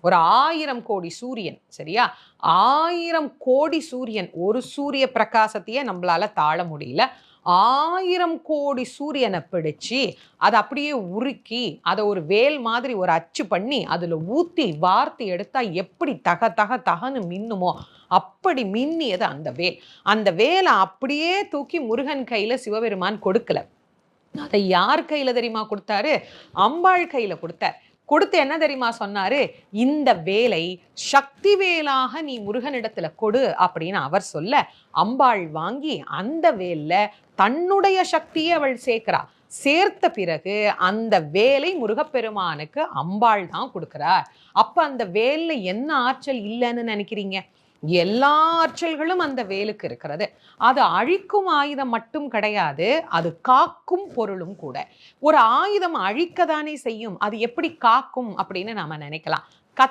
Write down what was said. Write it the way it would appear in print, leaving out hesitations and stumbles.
ஒரு 1000 கோடி சூரியன், சரியா? 1000 கோடி சூரியன், ஒரு சூரிய பிரகாசத்தையே நம்மளால தாழ முடியல. 1000 கோடி சூரியனை பிடிச்சு அதை அப்படியே உருக்கி அதை ஒரு வேல் மாதிரி ஒரு அச்சு பண்ணி அதுல ஊத்தி வார்த்து எடுத்தா எப்படி தக தக தகன்னு மின்னுமோ அப்படி மின்னியது அந்த வேல். அந்த வேலை அப்படியே தூக்கி முருகன் கையில சிவபெருமான் கொடுக்கல. அதை யார் கையில தெரியுமா கொடுத்தாரு? அம்பாள் கையில கொடுத்தார். கொடுத்து என்ன தெரியுமா சொன்னாரு? இந்த வேலை சக்தி வேலாக நீ முருகனிடத்துல கொடு அப்படின்னு அவர் சொல்ல, அம்பாள் வாங்கி அந்த வேல்ல தன்னுடைய சக்தியை அவள் சேர்க்கிறா. சேர்த்த பிறகு அந்த வேலை முருகப்பெருமானுக்கு அம்பாள் தான் கொடுக்கிறார். அப்ப அந்த வேல்ல என்ன ஆற்றல் இல்லைன்னு நினைக்கிறீங்க? எல்லா ஆற்றல்களும் அந்த வேலுக்கு இருக்கிறது. அது அழிக்கும் ஆயுதம் மட்டும் கிடையாது, அது காக்கும் பொருளும் கூட. ஒரு ஆயுதம் அழிக்கதானே செய்யும், அது எப்படி காக்கும் அப்படின்னு நாம நினைக்கலாம்.